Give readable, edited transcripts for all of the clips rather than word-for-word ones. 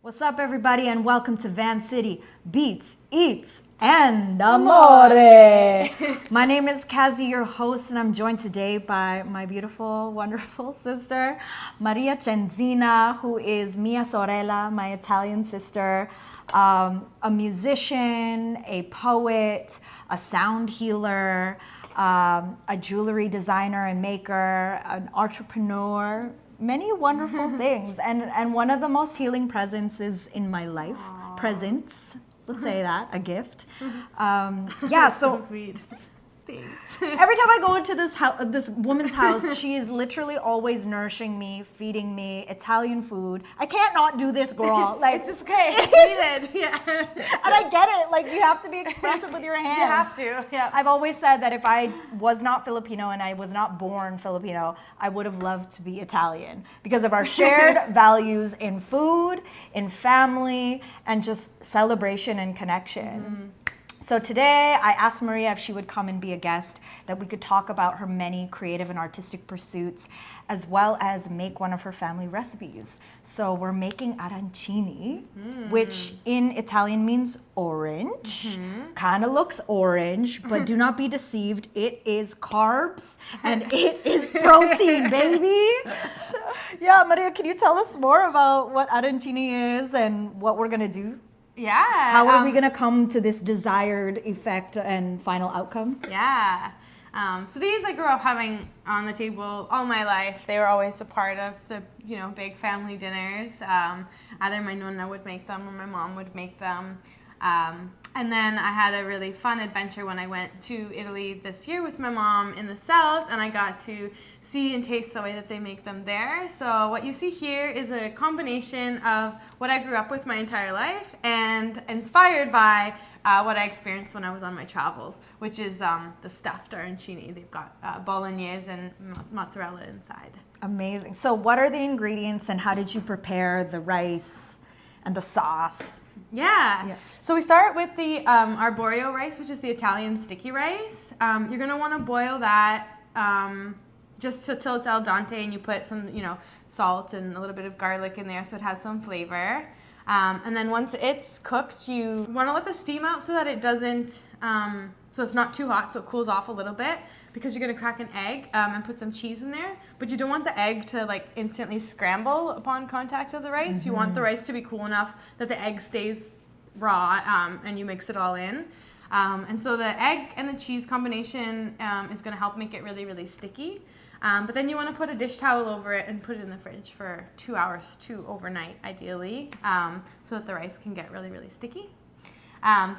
What's up, everybody, and welcome to Van City Beats, Eats, and Amore. My name is Kazi, your host, and I'm joined today by my beautiful, wonderful sister, Maria Cenzina, who is mia sorella, my Italian sister, a musician, a poet, a sound healer, a jewelry designer and maker, an entrepreneur, many wonderful things, and one of the most healing presences in my life. Aww. Presents, let's say that, a gift. So sweet. Thanks. Every time I go into this woman's house, she is literally always nourishing me, feeding me Italian food. I can't not do this, girl. Like, it's just okay. It's needed. Yeah. And I get it. Like, you have to be expressive with your hands. You have to. Yeah. I've always said that if I was not Filipino and I was not born Filipino, I would have loved to be Italian because of our shared values in food, in family, and just celebration and connection. Mm-hmm. So today I asked Maria if she would come and be a guest, that we could talk about her many creative and artistic pursuits, as well as make one of her family recipes. So we're making arancini, which in Italian means orange. Kind of looks orange, but do not be deceived. It is carbs and it is protein, baby. Yeah, Maria, can you tell us more about what arancini is and what we're gonna do? Yeah. How are we going to come to this desired effect and final outcome? Yeah. So these I grew up having on the table all my life. They were always a part of the, big family dinners. Either my nonna would make them or my mom would make them. And then I had a really fun adventure when I went to Italy this year with my mom in the south, and I got to see and taste the way that they make them there. So what you see here is a combination of what I grew up with my entire life and inspired by what I experienced when I was on my travels, which is the stuffed arancini. They've got bolognese and mozzarella inside. Amazing. So what are the ingredients and how did you prepare the rice and the sauce? Yeah. So we start with the arborio rice, which is the Italian sticky rice. You're going to want to boil that just till it's al dente, and you put some, salt and a little bit of garlic in there so it has some flavor. And then once it's cooked, you want to let the steam out so that it doesn't, so it's not too hot, so it cools off a little bit, because you're going to crack an egg and put some cheese in there. But you don't want the egg to instantly scramble upon contact of the rice. Mm-hmm. You want the rice to be cool enough that the egg stays raw, and you mix it all in. And so the egg and the cheese combination is going to help make it really, really sticky. But then you want to put a dish towel over it and put it in the fridge for 2 hours to overnight, ideally, so that the rice can get really, really sticky.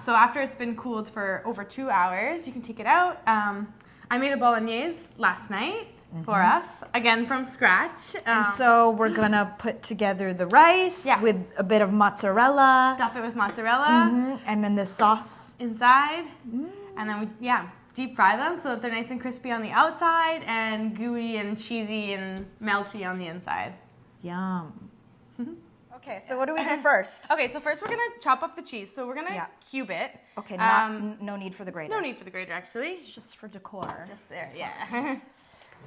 So after it's been cooled for over 2 hours, you can take it out. I made a bolognese last night for us, again from scratch. And so we're going to put together the rice with a bit of mozzarella. Stuff it with mozzarella. And then the sauce inside. And then we, deep fry them so that they're nice and crispy on the outside and gooey and cheesy and melty on the inside. Yum. Okay, so what do we do first? Okay, so first we're going to chop up the cheese. So we're going to cube it. Okay, no need for the grater. No need for the grater, actually. It's just for decor. Just there,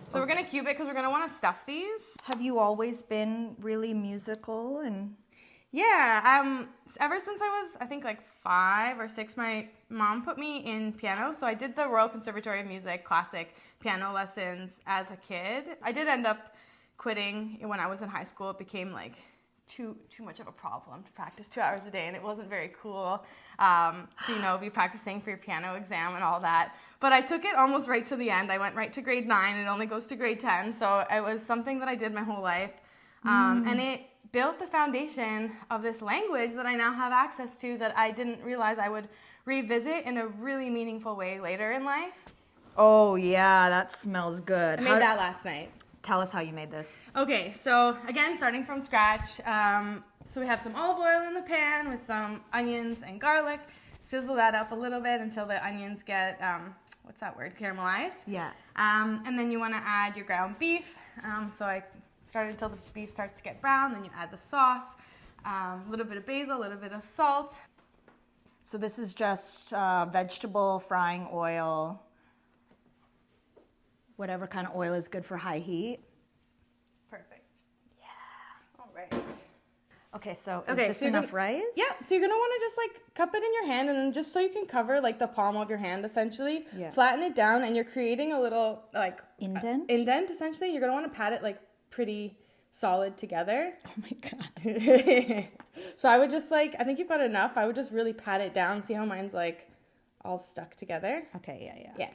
So we're going to cube it because we're going to want to stuff these. Have you always been really musical? Yeah, ever since I was, I think 5 or 6, my mom put me in piano. So I did the Royal Conservatory of Music classic piano lessons as a kid. I did end up quitting when I was in high school. It became too much of a problem to practice 2 hours a day, and it wasn't very cool to be practicing for your piano exam and all that. But I took it almost right to the end. I went right to grade 9. It only goes to grade 10, so it was something that I did my whole life, and it built the foundation of this language that I now have access to that I didn't realize I would revisit in a really meaningful way later in life. Oh yeah, that smells good. I made that last night. Tell us how you made this. Okay, so again, starting from scratch. So we have some olive oil in the pan with some onions and garlic. Sizzle that up a little bit until the onions get, what's that word, caramelized. Yeah. And then you want to add your ground beef. So I started until the beef starts to get brown. Then you add the sauce, a little bit of basil, a little bit of salt. So this is just vegetable frying oil. Whatever kind of oil is good for high heat. Perfect. Yeah. All right. Okay, so is Okay, this so you're enough gonna, rice? Yeah, so you're gonna want to just like cup it in your hand, and then just so you can cover like the palm of your hand, essentially, flatten it down, and you're creating a little like indent. Essentially, you're gonna want to pat it like pretty solid together. Oh my god. So I would just like, I think you've got enough. I would just really pat it down. See how mine's like all stuck together? Okay, Yeah.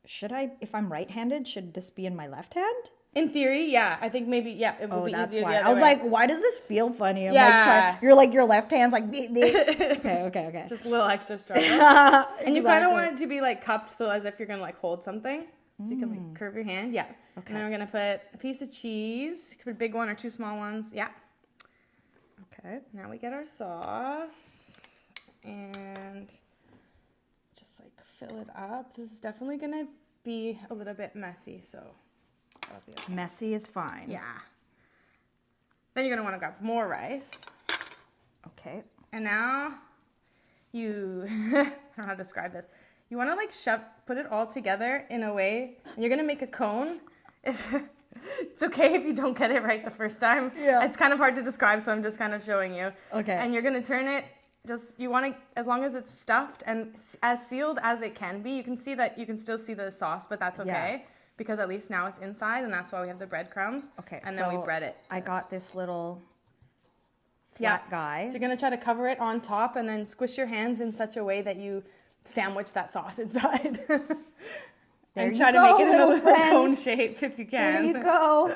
Should I, if I'm right-handed, should this be in my left hand? In theory, yeah. I think maybe, yeah, it would be that's easier why. the other I was way. like, why does this feel funny? I'm Yeah. like, you're like, your left hand's like, okay. Just a little extra strong. And you kind of Exactly. want it to be like cupped, so as if you're gonna like hold something. So you can like curve your hand. Yeah. Okay. And then we're gonna put a piece of cheese. You can put a big one or two small ones. Yeah. Okay. Now we get our sauce. And just like fill it up. This is definitely gonna be a little bit messy, so that'll be okay. Messy is fine. Yeah. Then you're gonna want to grab more rice. Okay. And now you, I don't know how to describe this. You want to like put it all together in a way, and you're gonna make a cone. It's okay if you don't get it right the first time. Yeah. It's kind of hard to describe, so I'm just kind of showing you. Okay. And you're gonna turn it. You want to, as long as it's stuffed and as sealed as it can be. You can see that you can still see the sauce, but that's okay because at least now it's inside, and that's why we have the breadcrumbs. Okay. And then we bread it. I got this little flat guy. So you're gonna try to cover it on top, and then squish your hands in such a way that you sandwich that sauce inside. And try to make it in a little cone shape if you can. There you go.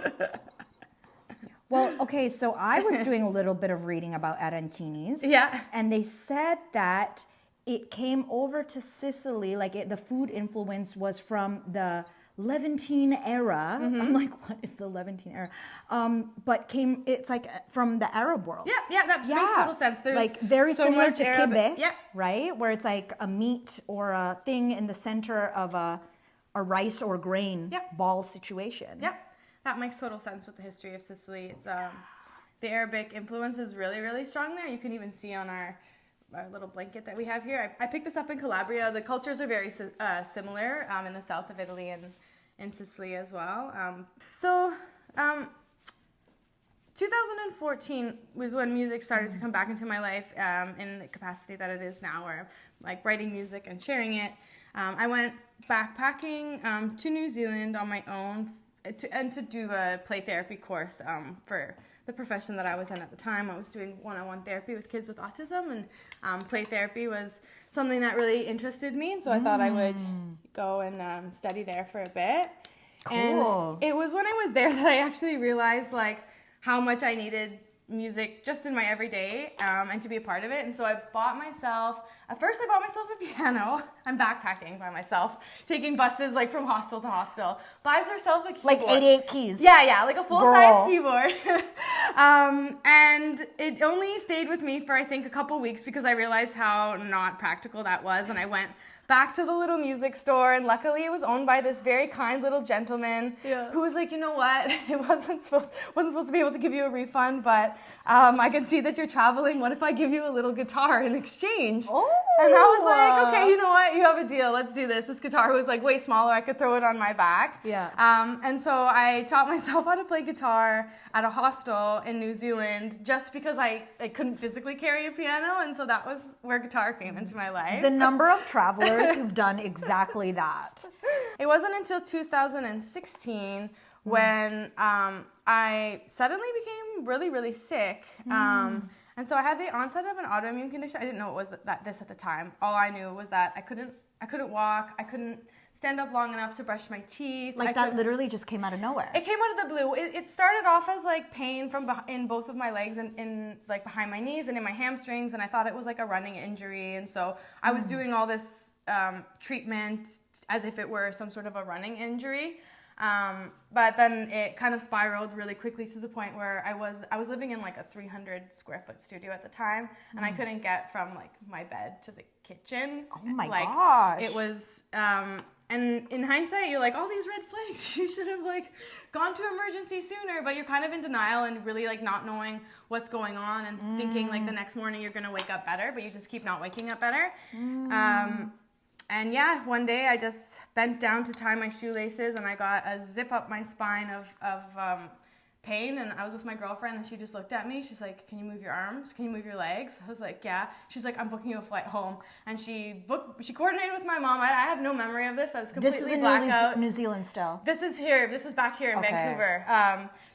Well, okay, so I was doing a little bit of reading about arancinis. Yeah. And they said that it came over to Sicily, like the food influence was from the Levantine era. I'm like, what is the Levantine era? But it's like from the Arab world. Yeah, that makes total sense. There's like very so similar much to Arabic. kibbeh, right? Where it's like a meat or a thing in the center of a rice or grain ball situation. Yep, that makes total sense with the history of Sicily. It's the Arabic influence is really, really strong there. You can even see on our little blanket that we have here. I picked this up in Calabria. The cultures are very similar in the south of Italy and in Sicily as well. 2014 was when music started to come back into my life in the capacity that it is now, where like writing music and sharing it. I went backpacking to New Zealand on my own to do a play therapy course for the profession that I was in at the time. I was doing one-on-one therapy with kids with autism, and play therapy was something that really interested me, so I thought I would go and study there for a bit. Cool. And it was when I was there that I actually realized like how much I needed music just in my everyday and to be a part of it. And so I bought myself a piano. I'm backpacking by myself, taking buses like from hostel to hostel. Buys herself a keyboard. Like 88 keys. Yeah, like a full-size keyboard. And it only stayed with me for I think a couple weeks because I realized how not practical that was, and I went back to the little music store, and luckily it was owned by this very kind little gentleman who was like, you know what, it wasn't supposed to be able to give you a refund, but I can see that you're traveling. What if I give you a little guitar in exchange? Oh. And I was like, okay, you know what, you have a deal. Let's do this. This guitar was like way smaller. I could throw it on my back. Yeah. And so I taught myself how to play guitar at a hostel in New Zealand just because I couldn't physically carry a piano, and so that was where guitar came into my life. The number of travelers who've done exactly that. It wasn't until 2016 when I suddenly became really, really sick. And so I had the onset of an autoimmune condition. I didn't know it was this at the time. All I knew was that I couldn't walk. I couldn't stand up long enough to brush my teeth. Like that literally just came out of nowhere. It came out of the blue. It started off as like pain in both of my legs and in like behind my knees and in my hamstrings, and I thought it was like a running injury. And so I was doing all this treatment as if it were some sort of a running injury. But then it kind of spiraled really quickly to the point where I was living in like a 300 square foot studio at the time, and I couldn't get from like my bed to the kitchen. Oh my gosh. It was, and in hindsight, you're like, all these red flags, you should have like gone to emergency sooner, but you're kind of in denial and really like not knowing what's going on and thinking like the next morning you're gonna wake up better, but you just keep not waking up better. And yeah, one day I just bent down to tie my shoelaces, and I got a zip up my spine of pain, and I was with my girlfriend, and she just looked at me. She's like, "Can you move your arms? Can you move your legs?" I was like, "Yeah." She's like, "I'm booking you a flight home," and she coordinated with my mom. I have no memory of this. I was completely This is in blackout. New Zealand still. This is here. This is back here in Vancouver.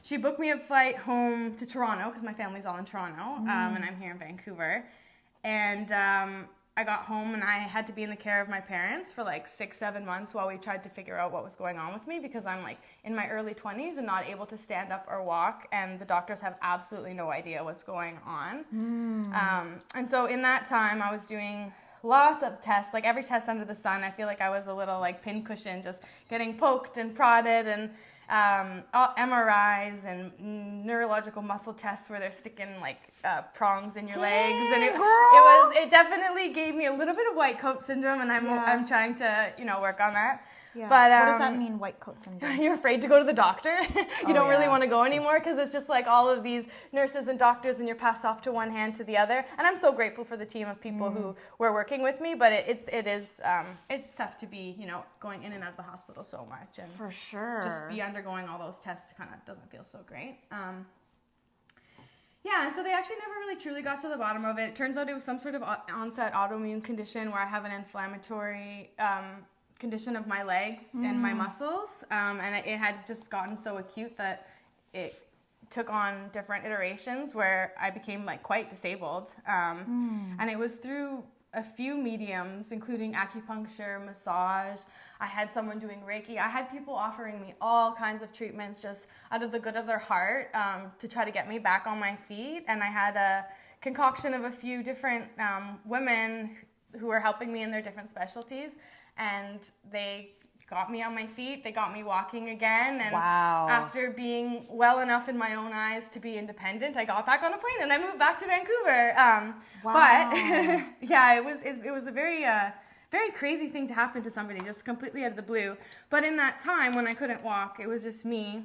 She booked me a flight home to Toronto because my family's all in Toronto, and I'm here in Vancouver. And I got home and I had to be in the care of my parents for like 6-7 months while we tried to figure out what was going on with me, because I'm like in my early 20s and not able to stand up or walk, and the doctors have absolutely no idea what's going on. And so in that time I was doing lots of tests, like every test under the sun. I feel like I was a little like pincushion, just getting poked and prodded, and MRIs and neurological muscle tests where they're sticking like prongs in your legs, and it definitely gave me a little bit of white coat syndrome, and I'm trying to work on that. Yeah. But what does that mean, white coat syndrome? You're afraid to go to the doctor. You don't really want to go anymore because it's just like all of these nurses and doctors, and you're passed off to one hand to the other. And I'm so grateful for the team of people who were working with me, but it's tough to be going in and out of the hospital so much, and for sure just be undergoing all those tests kind of doesn't feel so great. And so they actually never really truly got to the bottom of it. It turns out it was some sort of onset autoimmune condition where I have an inflammatory condition of my legs and my muscles, and it had just gotten so acute that it took on different iterations where I became like quite disabled, and it was through a few mediums, including acupuncture, massage. I had someone doing Reiki. I had people offering me all kinds of treatments just out of the good of their heart, to try to get me back on my feet. And I had a concoction of a few different women who were helping me in their different specialties, and they got me on my feet. They got me walking again, and after being well enough in my own eyes to be independent, I got back on a plane and I moved back to Vancouver. But it was a very crazy thing to happen to somebody just completely out of the blue. But in that time when I couldn't walk, it was just me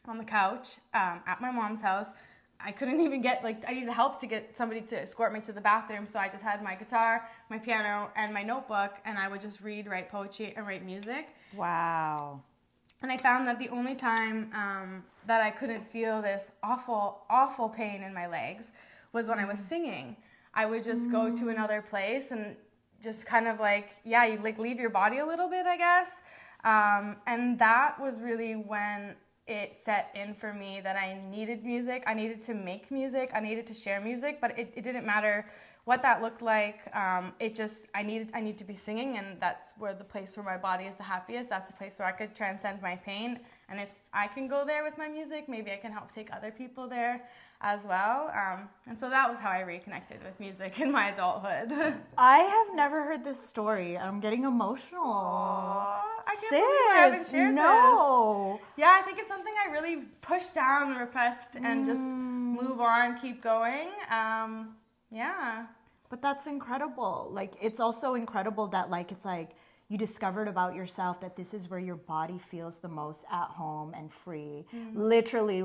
on the couch at my mom's house. I couldn't even I needed help to get somebody to escort me to the bathroom, so I just had my guitar, my piano, and my notebook, and I would just read, write poetry, and write music. Wow. And I found that the only time that I couldn't feel this awful, awful pain in my legs was when I was singing. I would just go to another place and just kind of you leave your body a little bit, I guess. And that was really when it set in for me that I needed music. I needed to make music. I needed to share music, but it didn't matter what that looked like. I need to be singing, and that's where the place where my body is the happiest. That's the place where I could transcend my pain. And if I can go there with my music, maybe I can help take other people there as well. And so that was how I reconnected with music in my adulthood. I have never heard this story. I'm getting emotional. Aww, I can't believe I haven't shared this. Yeah, I think it's something I really pushed down and repressed and just move on, keep going. But that's incredible. It's also incredible that you discovered about yourself that this is where your body feels the most at home and free. Literally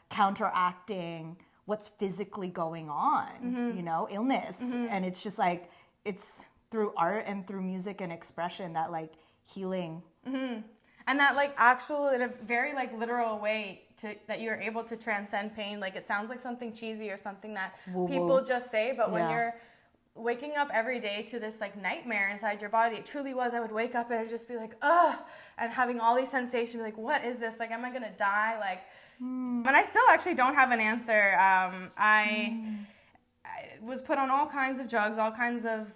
counteracting what's physically going on, illness. And it's just it's through art and through music and expression that healing. And that actual, in a very literal way that you're able to transcend pain. It sounds like something cheesy or something that people just say, but when you're waking up every day to this nightmare inside your body, it truly was. I would wake up and I'd just be ugh, and having all these sensations, what is this? Am I gonna die? And I still actually don't have an answer. I was put on all kinds of drugs, all kinds of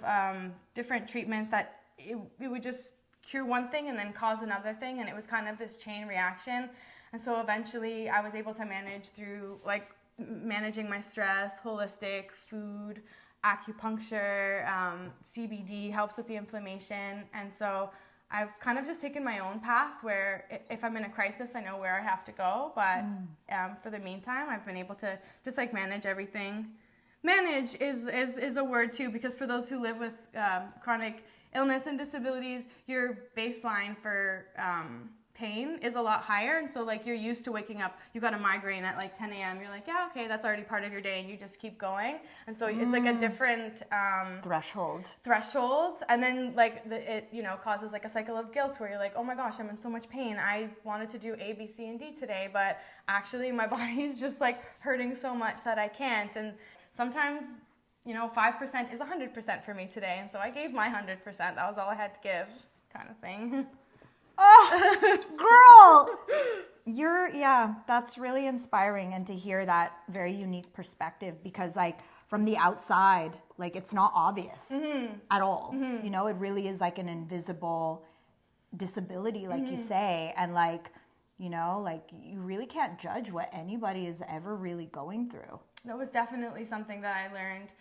different treatments that it would just cure one thing and then cause another thing, and it was kind of this chain reaction. And so eventually I was able to manage through managing my stress, holistic food, acupuncture, CBD helps with the inflammation. And so I've kind of just taken my own path where if I'm in a crisis, I know where I have to go. But for the meantime, I've been able to just manage everything. Manage is a word too, because for those who live with chronic illness and disabilities, your baseline for pain is a lot higher, and so like you're used to waking up, you got a migraine at like 10 a.m. You're like, yeah, okay, that's already part of your day, and you just keep going. And so it's like a different thresholds, and then like it causes like a cycle of guilt where you're like, oh my gosh, I'm in so much pain. I wanted to do A, B, C, and D today, but actually my body is just like hurting so much that I can't. And sometimes 5% is 100% for me today, and so I gave my 100%. That was all I had to give, kind of thing. Oh, girl, that's really inspiring, and to hear that very unique perspective, because like from the outside, like it's not obvious at all. It really is like an invisible disability, like you say, and like you really can't judge what anybody is ever really going through. That was definitely something that I learned,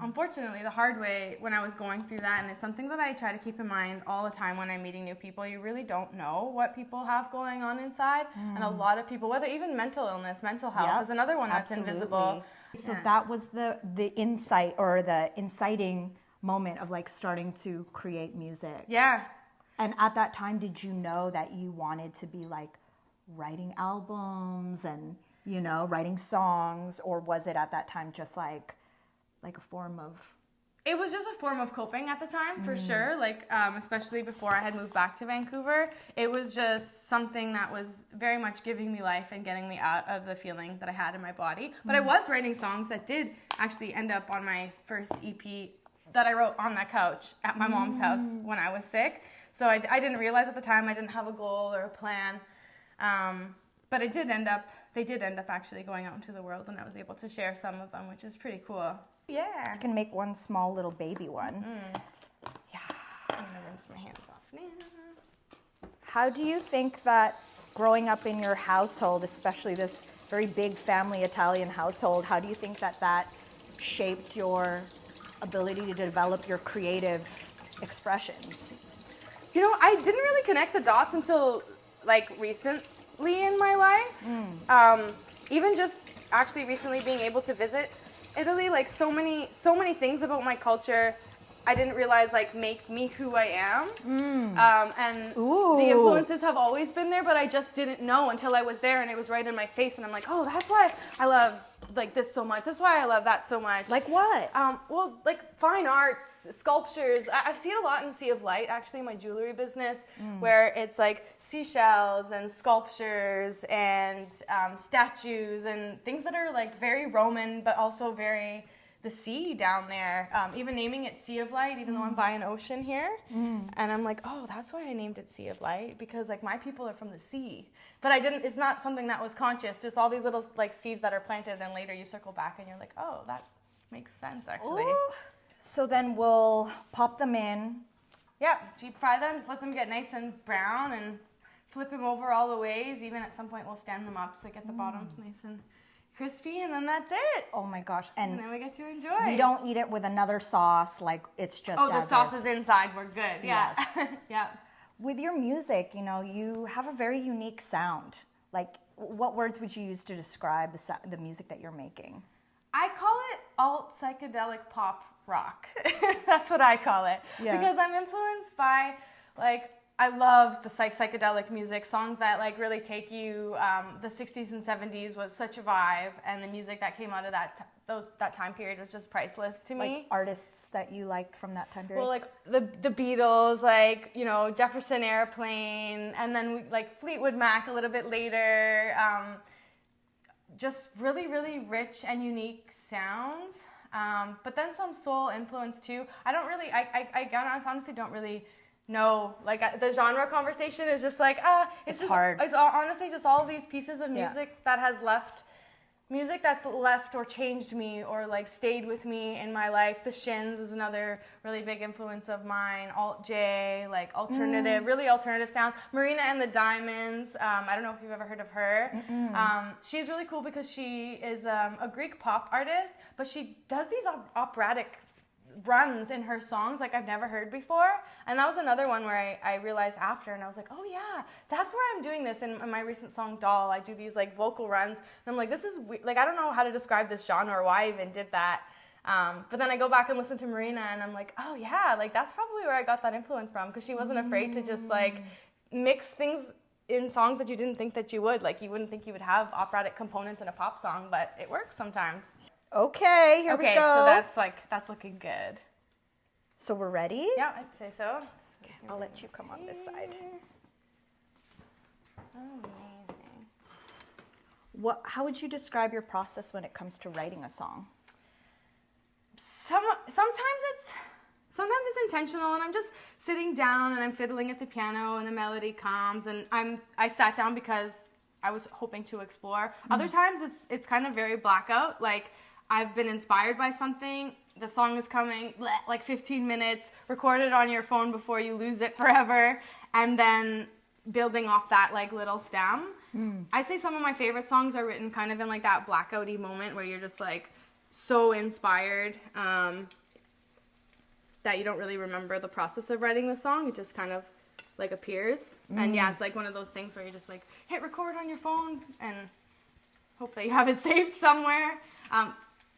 unfortunately, the hard way when I was going through that. And it's something that I try to keep in mind all the time when I'm meeting new people. You really don't know what people have going on inside. And a lot of people, whether even mental illness, mental health is another one that's invisible. So that was the insight, or the inciting moment of like starting to create music. Yeah. And at that time, did you know that you wanted to be like writing albums and writing songs, or was it at that time just like a form of... It was just a form of coping at the time, for sure. Like, especially before I had moved back to Vancouver, it was just something that was very much giving me life and getting me out of the feeling that I had in my body. But I was writing songs that did actually end up on my first EP that I wrote on that couch at my mom's house when I was sick. So I didn't realize at the time, I didn't have a goal or a plan. But they did end up actually going out into the world, and I was able to share some of them, which is pretty cool. Yeah. I can make one small little baby one. Yeah. I'm gonna rinse my hands off now. How do you think that growing up in your household, especially this very big family Italian household, how do you think that shaped your ability to develop your creative expressions? I didn't really connect the dots until like recently in my life. Even just actually recently being able to visit Italy, like so many things about my culture I didn't realize like make me who I am. And the influences have always been there, but I just didn't know until I was there and it was right in my face, and I'm like, oh, that's why I love like this so much. That's why I love that so much. Like what? Well, like fine arts, sculptures. I see it a lot in Sea of Light, actually, my jewelry business, where it's like seashells and sculptures and statues and things that are like very Roman, but also very the sea down there. Even naming it Sea of Light, even though I'm by an ocean here. And I'm like, oh, that's why I named it Sea of Light, because like my people are from the sea. But it's not something that was conscious, just all these little like seeds that are planted, and later you circle back and you're like, oh, that makes sense actually. Ooh. So then we'll pop them in. Yeah, deep fry them, just let them get nice and brown and flip them over all the ways. Even at some point we'll stand them up so get the bottoms nice and crispy, and then that's it. Oh my gosh. And then we get to enjoy. we don't eat it with another sauce, like it's just the sauce is inside, we're good. Yeah. Yes. Yeah. With your music, you have a very unique sound. Like, what words would you use to describe the music that you're making? I call it alt psychedelic pop rock. That's what I call it. Yeah. Because I'm influenced by, like, I love the psychedelic music, songs that like really take you. The 60s and 70s was such a vibe, and the music that came out of that time period was just priceless to me. Like artists that you liked from that time period? Well, like the Beatles, like Jefferson Airplane, and then like Fleetwood Mac a little bit later. Just really, really rich and unique sounds, but then some soul influence too. I honestly don't really. No, like the genre conversation is just like, it's just hard. It's honestly just all of these pieces of music that has left, music that's left or changed me or like stayed with me in my life. The Shins is another really big influence of mine. Alt J, like alternative, really alternative sounds. Marina and the Diamonds. I don't know if you've ever heard of her. She's really cool because she is a Greek pop artist, but she does these operatic runs in her songs like I've never heard before, and that was another one where I realized after, and I was like, oh yeah, that's where I'm doing this. In my recent song Doll, I do these like vocal runs, and I'm like, this is like, I don't know how to describe this genre or why I even did that, but then I go back and listen to Marina, and I'm like, oh yeah, like that's probably where I got that influence from, because she wasn't afraid to just like mix things in songs that you didn't think that you would. Like, you wouldn't think you would have operatic components in a pop song, but it works sometimes. Okay, here we go. Okay, so that's looking good. So we're ready? Yeah, I'd say so. Okay, I'll let you come on this side. Amazing. How would you describe your process when it comes to writing a song? Sometimes it's intentional, and I'm just sitting down and I'm fiddling at the piano and a melody comes, and I sat down because I was hoping to explore. Other times it's kind of very blackout, like I've been inspired by something, the song is coming, like 15 minutes, record it on your phone before you lose it forever, and then building off that like little stem. I'd say some of my favorite songs are written kind of in like that blackouty moment where you're just like so inspired that you don't really remember the process of writing the song. It just kind of like appears. And yeah, it's like one of those things where you just like hit record on your phone and hope that you have it saved somewhere.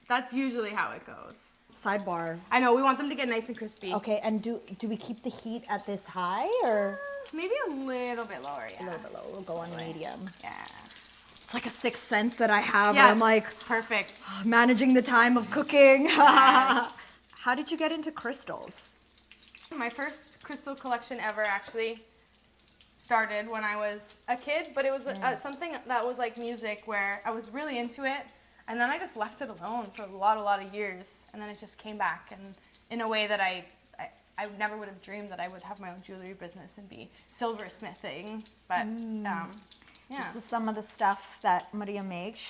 That's usually how it goes. Sidebar. I know, we want them to get nice and crispy. Okay, and do we keep the heat at this high or? Maybe a little bit lower, yeah. A little bit low. We'll go on medium. Yeah. It's like a sixth sense that I have. Yeah. Where I'm like Perfect. managing the time of cooking. Yes. How did you get into crystals? My first crystal collection ever actually started when I was a kid, but it was something that was like music where I was really into it, and then I just left it alone for a lot of years, and then it just came back, and in a way that I never would have dreamed that I would have my own jewelry business and be silversmithing, but yeah. This is some of the stuff that Maria makes.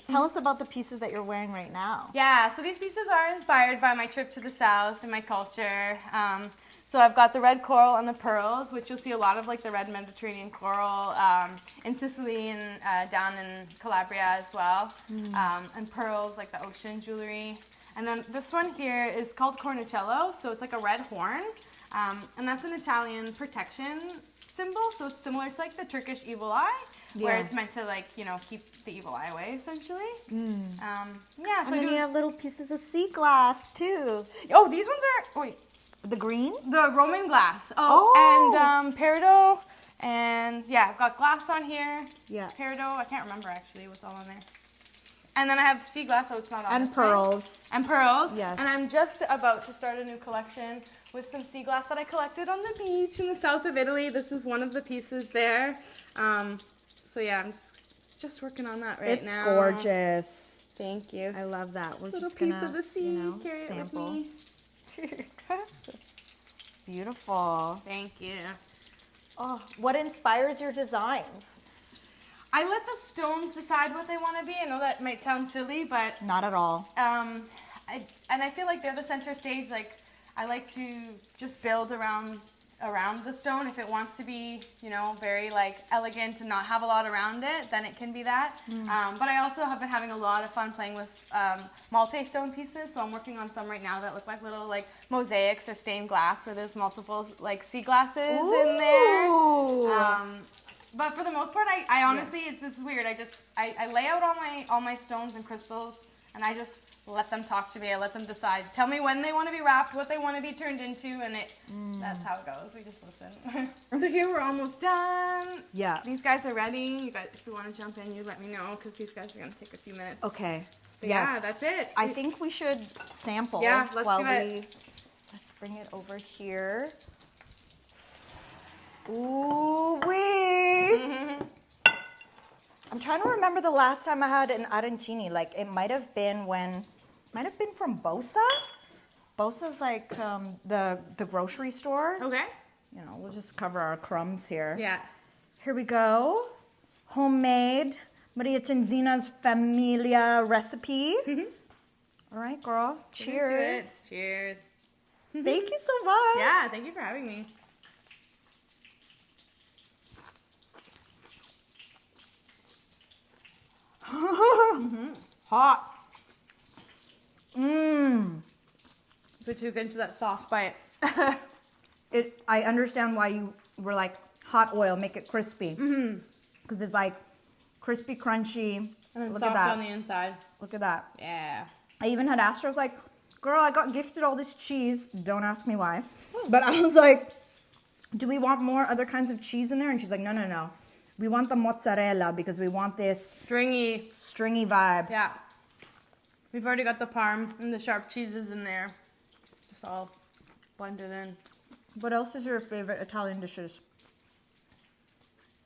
Tell us about the pieces that you're wearing right now. Yeah, so these pieces are inspired by my trip to the South and my culture. So I've got the red coral and the pearls, which you'll see a lot of like the red Mediterranean coral in Sicily and down in Calabria as well. And pearls, like the ocean jewelry. And then this one here is called cornicello, so it's like a red horn. And that's an Italian protection symbol, so similar to like the Turkish evil eye, where it's meant to like, you know, keep the evil eye away essentially. Yeah, so and then you have little pieces of sea glass too. Oh, these ones are, wait. The green? The Roman glass. And peridot, and yeah, I've got glass on here. Yeah. Peridot, I can't remember actually what's all on there. And then I have sea glass, so it's not on And this pearls. side. And pearls. Yes. And I'm just about to start a new collection with some sea glass that I collected on the beach in the south of Italy. This is one of the pieces there. So yeah, I'm just working on that right now. It's gorgeous. Thank you. I love that. We're Little just gonna, piece of the sea. you know, Carry sample. it with me. Beautiful. Thank you. Oh, what inspires your designs? I let the stones decide what they want to be. I know that might sound silly, but Not at all. I feel like they're the center stage. Like, I like to just build around the stone. If it wants to be, you know, very like elegant and not have a lot around it, then it can be that. But I also have been having a lot of fun playing with multi-stone pieces. So I'm working on some right now that look like little like mosaics or stained glass where there's multiple like sea glasses in there. But for the most part, I honestly, this is weird. I lay out all my stones and crystals, and I just let them talk to me. I let them decide. Tell me when they want to be wrapped, what they want to be turned into, and that's how it goes. We just listen. So here we're almost done. Yeah. These guys are ready. You guys, if you want to jump in, you let me know, because these guys are going to take a few minutes. Okay. But yes. yeah, that's it. I think we should sample. Yeah, let's while do it. Let's bring it over here. Ooh wee! I'm trying to remember the last time I had an arancini. Like it might have been from Bosa. Bosa's like the grocery store. Okay. You know, we'll just cover our crumbs here. Yeah. Here we go. Homemade Maria Cenzina's Familia recipe. All right, girl. Cheers. Cheers. Thank you so much. Yeah, thank you for having me. Hot. Put you into that sauce bite. I understand why you were like hot oil, make it crispy. Because it's like crispy, crunchy. And then Look soft at that. on the inside. Look at that. Yeah. I even had asked her, I was like, girl, I got gifted all this cheese. Don't ask me why. But I was like, do we want more other kinds of cheese in there? And she's like, no. We want the mozzarella because we want this Stringy vibe. Yeah. We've already got the parm and the sharp cheeses in there. Just all blended in. What else is your favorite Italian dishes?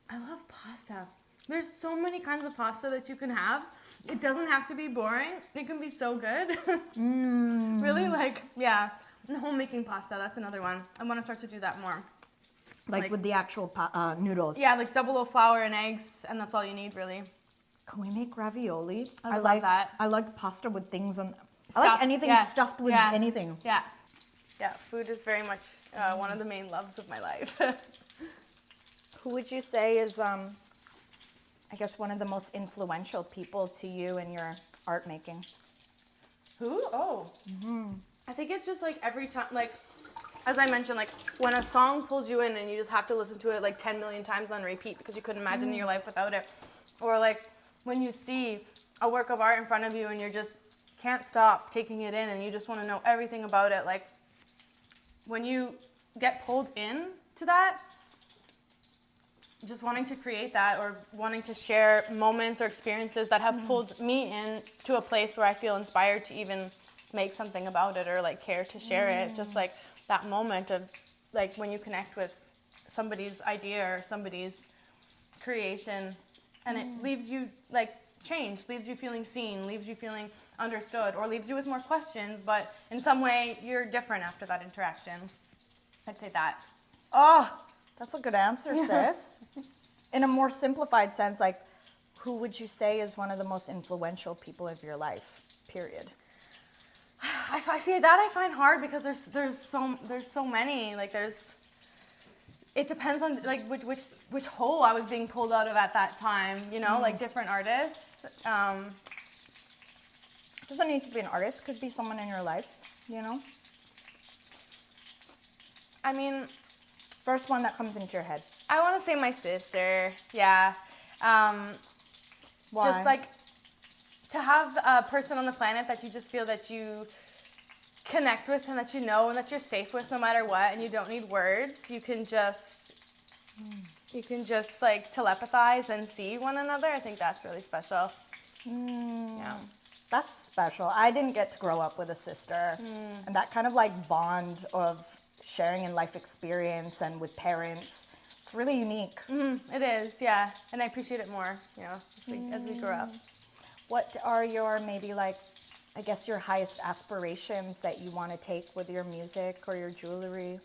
I love pasta. There's so many kinds of pasta that you can have. It doesn't have to be boring. It can be so good. Really, and homemaking pasta, that's another one. I want to start to do that more. Like with the actual noodles. Yeah, like double O flour and eggs, and that's all you need, really. Can we make ravioli? I love that. I like pasta with things on. I Stuffed, like anything stuffed with anything. Yeah. Yeah, food is very much one of the main loves of my life. Who would you say is, I guess, one of the most influential people to you in your art making? Who? Oh. I think it's just like every time, like, as I mentioned, like when a song pulls you in and you just have to listen to it like 10 million times on repeat because you couldn't imagine your life without it. Or like when you see a work of art in front of you and you just can't stop taking it in and you just want to know everything about it. Like when you get pulled in to that, just wanting to create that or wanting to share moments or experiences that have pulled me in to a place where I feel inspired to even make something about it or like care to share it. Just like that moment of like when you connect with somebody's idea or somebody's creation and it leaves you like changed, leaves you feeling seen, leaves you feeling understood, or leaves you with more questions, but in some way you're different after that interaction. I'd say that. Oh, that's a good answer, sis. In a more simplified sense, like, who would you say is one of the most influential people of your life, period? I see that I find hard because there's so many. Like it depends on like which hole I was being pulled out of at that time. You know, like different artists. It doesn't need to be an artist. Could be someone in your life. You know. I mean, first one that comes into your head. I want to say my sister. Yeah. Why? Just like to have a person on the planet that you just feel that you connect with and that you know and that you're safe with no matter what and you don't need words. You can just like telepathize and see one another. I think that's really special. Yeah. That's special. I didn't get to grow up with a sister. And that kind of like bond of sharing in life experience and with parents, it's really unique. It is, yeah. And I appreciate it more, you know, as we grow up. What are your maybe like, I guess your highest aspirations that you want to take with your music or your jewelry?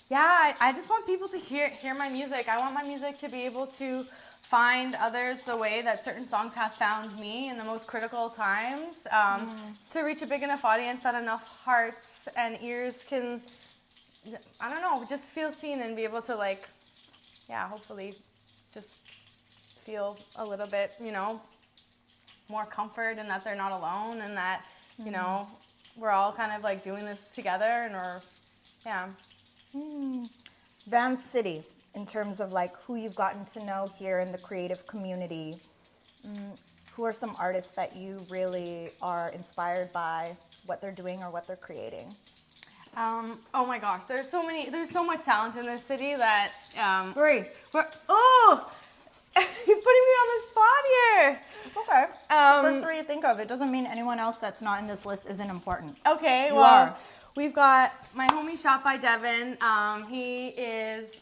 Yeah, I just want people to hear my music. I want my music to be able to find others the way that certain songs have found me in the most critical times. To reach a big enough audience that enough hearts and ears can, I don't know, just feel seen and be able to like, yeah, hopefully just feel a little bit, you know, more comfort and that they're not alone and that, you know, we're all kind of like doing this together and we're, yeah. Van City, in terms of like who you've gotten to know here in the creative community, who are some artists that you really are inspired by what they're doing or what they're creating? Oh my gosh, there's so much talent in this city that, you're putting me on the spot here. It's okay. First three you think of. It doesn't mean anyone else that's not in this list isn't important. Okay, well, we've got my homie Shot by Devin. He is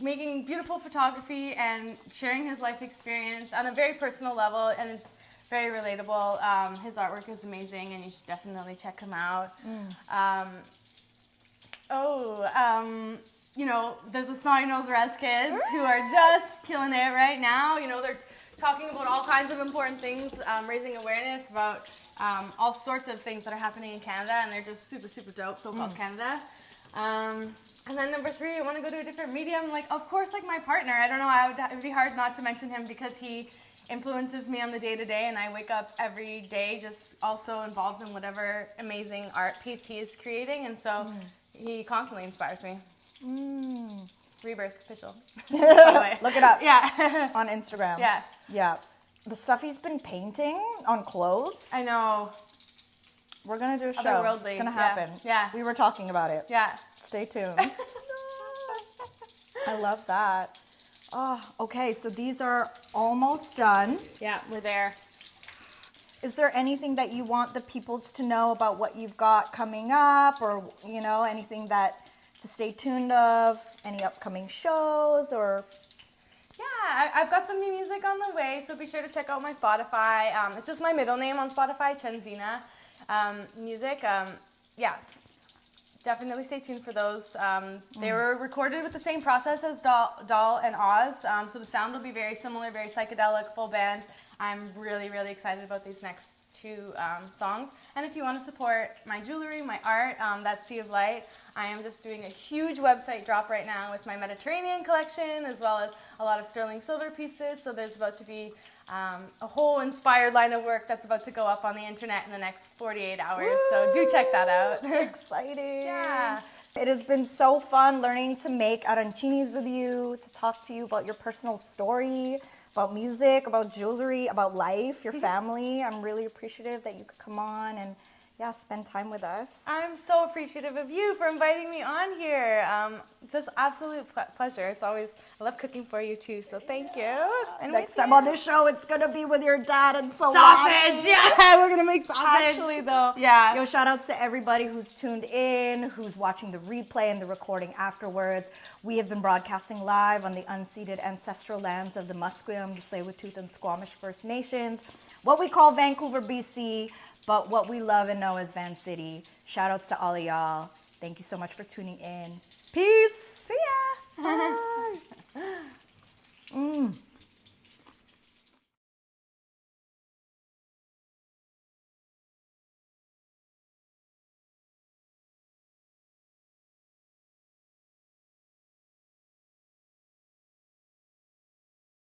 making beautiful photography and sharing his life experience on a very personal level, and it's very relatable. His artwork is amazing, and you should definitely check him out. You know, there's the Snotty Nose Res kids who are just killing it right now. You know, they're talking about all kinds of important things, raising awareness about all sorts of things that are happening in Canada, and they're just super, super dope, so-called Canada. And then number three, I want to go to a different medium. Like, of course, like my partner. I don't know, it would be hard not to mention him because he influences me on the day-to-day, and I wake up every day just also involved in whatever amazing art piece he is creating, and so he constantly inspires me. Rebirth official. By the way. Look it up. Yeah. On Instagram. Yeah. Yeah. The stuff he's been painting on clothes. I know. We're going to do a show. Otherworldly. It's going to happen. Yeah. We were talking about it. Yeah. Stay tuned. I love that. Oh, okay, so these are almost done. Yeah, we're there. Is there anything that you want the peoples to know about what you've got coming up, or anything that to stay tuned of? Any upcoming shows or? Yeah, I've got some new music on the way, so be sure to check out my Spotify. It's just my middle name on Spotify, Cenzina music. Yeah, definitely stay tuned for those. They were recorded with the same process as Doll and Oz, so the sound will be very similar, very psychedelic, full band. I'm really, really excited about these next two songs. And if you want to support my jewelry, my art, that's Sea of Light, I am just doing a huge website drop right now with my Mediterranean collection, as well as a lot of sterling silver pieces. So there's about to be a whole inspired line of work that's about to go up on the internet in the next 48 hours. Woo! So do check that out. Exciting. Yeah. It has been so fun learning to make arancinis with you, to talk to you about your personal story, about music, about jewelry, about life, your family. I'm really appreciative that you could come on and spend time with us. I'm so appreciative of you for inviting me on here. Just absolute pleasure. It's always, I love cooking for you too, so thank you. And next time on the show, it's going to be with your dad and sausage. Yeah, we're going to make sausage. Actually, though. Yeah. Yo, shout outs to everybody who's tuned in, who's watching the replay and the recording afterwards. We have been broadcasting live on the unceded ancestral lands of the Musqueam, the Tsleil-Waututh, and Squamish First Nations, what we call Vancouver, BC, but what we love and know as Van City. Shout outs to all of y'all. Thank you so much for tuning in. Peace. See ya.